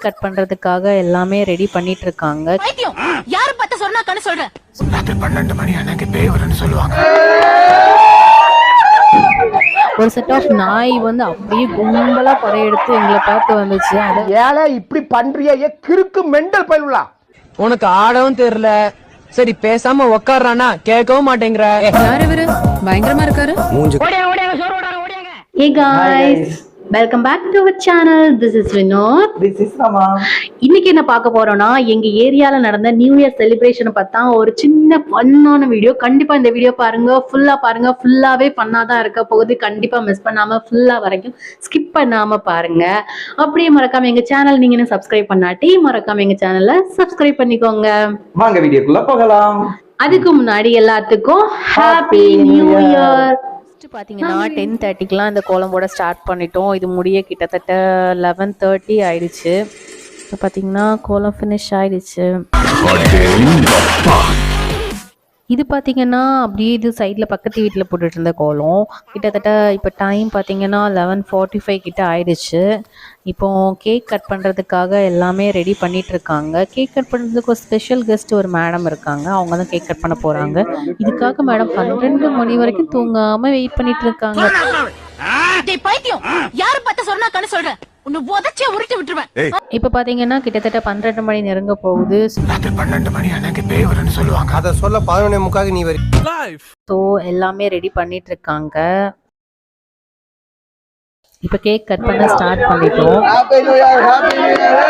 Cut பண்றதுக்காக எல்லாமே ready பண்ணிட்டு இருக்காங்க. யாரு பத்த சொன்னா கண்ணு சொல்றேன். ராத்திரி 12 மணி அன்னைக்கு பேய் வரும்னு சொல்லுவாங்க. ஒரு செட் ஆஃப் நாய் வந்து அப்படியே கும்பலா படையெடுத்து எங்களை பார்த்து வந்துச்சு. அத ஏழை இப்படி பண்றியே கிறுக்கு மெண்டல் பயிலுலா. உனக்கு ஆடவும் தெரியல, சரி பேசாம உக்காடுறானா கேட்கவும் மாட்டேங்கிற. யாரு இவரு பயங்கரமா இருக்காரு. Hey guys, welcome back to our channel. This is Vinod. This is Rama. இன்னைக்கு என்ன பார்க்க போறோம்னா எங்க ஏரியால நடந்த நியூ இயர் செலிப்ரேஷனை பார்த்தா ஒரு சின்ன ஃபன்னான வீடியோ. கண்டிப்பா இந்த வீடியோ பாருங்க, ஃபுல்லாவே ஃபன்னா தான் இருக்க போகுது. கண்டிப்பா மிஸ் பண்ணாம ஃபுல்லா வரைக்கும் ஸ்கிப் பண்ணாம பாருங்க. அப்படியே மறக்காம எங்க சேனல் நீங்க இன்னும் சப்ஸ்கிரைப் பண்ணாட்டி மறக்காம எங்க சேனலை சப்ஸ்கிரைப் பண்ணிக்கோங்க. வாங்க வீடியோக்குள்ள போகலாம். அதுக்கு முன்னாடி எல்லாத்துக்கும் ஹாப்பி நியூ இயர். பாத்தீங்கன்னா 10:30க்குலாம் இந்த கோலம் போட ஸ்டார்ட் பண்ணிட்டோம். இது முடிய கிட்டத்தட்ட 11:30 ஆயிடுச்சு. இப்போ பார்த்தீங்கன்னா கோலம் ஃபினிஷ் ஆயிடுச்சு. இது பார்த்தீங்கன்னா அப்படியே இது சைடில் பக்கத்து வீட்டில் போட்டுட்டு இருந்த கோலம். கிட்டத்தட்ட இப்போ டைம் பார்த்தீங்கன்னா 11:45 கிட்ட ஆயிடுச்சு. இப்போ கேக் கட் பண்ணுறதுக்காக எல்லாமே ரெடி பண்ணிட்டு இருக்காங்க. கேக் கட் பண்ணுறதுக்கு ஒரு ஸ்பெஷல் கெஸ்ட் ஒரு மேடம் இருக்காங்க. அவங்க தான் கேக் கட் பண்ண போகிறாங்க. இதுக்காக மேடம் 12 மணி வரைக்கும் தூங்காமல் வெயிட் பண்ணிட்டு இருக்காங்க. இப்ப பாத்தீங்கன்னா கிட்டத்தட்ட 12 மணி நெருங்க போகுது. 12 மணி அன்னைக்கு பேய் வரும்னு சொல்லுவாங்க. அத சொல்ல 11:45 நீ வரி. சோ எல்லாமே ரெடி பண்ணிட்டு இருக்காங்க. இப்ப கேக் கட் பண்ண ஸ்டார்ட் பண்ணிட்டோம். Happy new year, happy new year.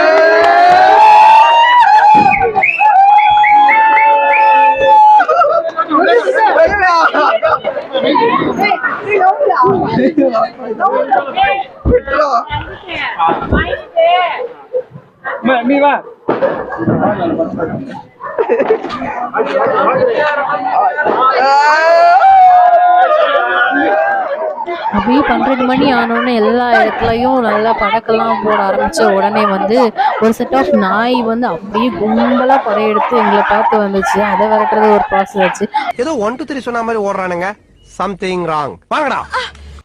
அப்படியே 12 மணி ஆனோன்னு எல்லா இடத்துலயும் நல்லா படக்கெல்லாம் போட ஆரம்பிச்ச உடனே வந்து ஒரு செட் ஆஃப் நாய் வந்து அப்படியே கும்பலா படையெடுத்து எங்களை பார்த்து வந்துச்சு. அதை விரட்டுறது ஒரு ப்ராசஸ் ஆச்சு. ஏதோ 1 2 3 சொன்ன மாதிரி ஓடுறானுங்க. Something wrong. வாங்கடா.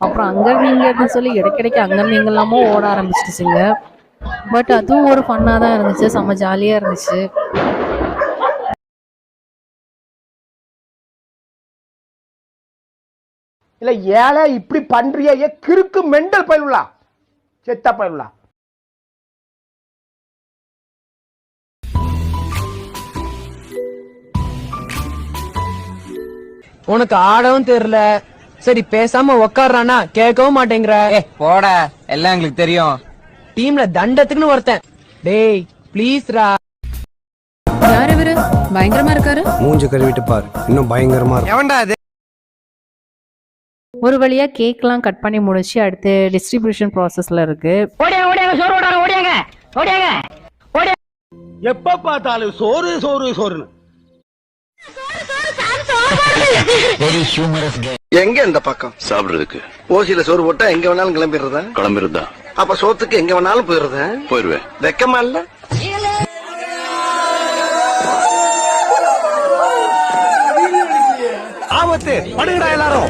அப்புறம் அங்க நீங்கன்னு சொல்லி இடைக்கிடைக்கு அங்க நீங்க எல்லாமோ ஓட ஆரம்பிச்சிட்டுச்சுங்க. பட் அதுவும் ஒரு ஃபன்னா தான் இருந்துச்சு. செம்ம ஜாலியா இருந்துச்சு. இல்ல ஏழை இப்படி பண்றியே கிறுக்கு மெண்டல் பயிலுலா. செத்த பயிலுலா. உனக்கு ஆடவும் தெரியல, சரி பேசாம உக்காடுறானா கேட்கவும் மாட்டேங்கிற. போட எல்லாம் எங்களுக்கு தெரியும். டீம்ல தண்டத்துக்குன்னு ஒருத்தன். டேய் ப்ளீஸ் ரா. யாரு இவரு பயங்கரமா இருக்காரு. மூஞ்சு கழுவிட்டு பாரு, இன்னும் பயங்கரமா இருக்கு. எவன்டா இது? ஒரு வழியா கேக்லாம் கட் பண்ணி முடிச்சு அடுத்து டிஸ்ட்ரிபியூஷன் ப்ராசஸ்ல இருக்கு. எப்ப பார்த்தாலும் சோறு சோறு சோறுன்னு. எங்க இந்த பக்கம் சாப்பிடுறதுக்கு ஓசியில சோறு போட்டா எங்க வேணாலும் கிளம்பிருந்தா அப்ப சோத்துக்கு எங்க வேணாலும் போயிருவேன். வெக்கமா இல்ல? ஆபத்து படுங்கடா எல்லாரும்.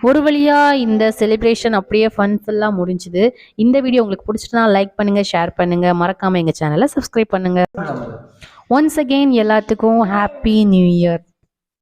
ஒரு வழியா இந்த செலிப்ரேஷன் அப்படியே ஃபன்ஃபுல்லா முடிஞ்சுது. இந்த வீடியோ உங்களுக்கு பிடிச்சிட்டுனா லைக் பண்ணுங்க, ஷேர் பண்ணுங்க, மறக்காம எங்க சேனலை சப்ஸ்கிரைப் பண்ணுங்க. ஒன்ஸ் அகெயின் எல்லாத்துக்கும் ஹாப்பி நியூ இயர்.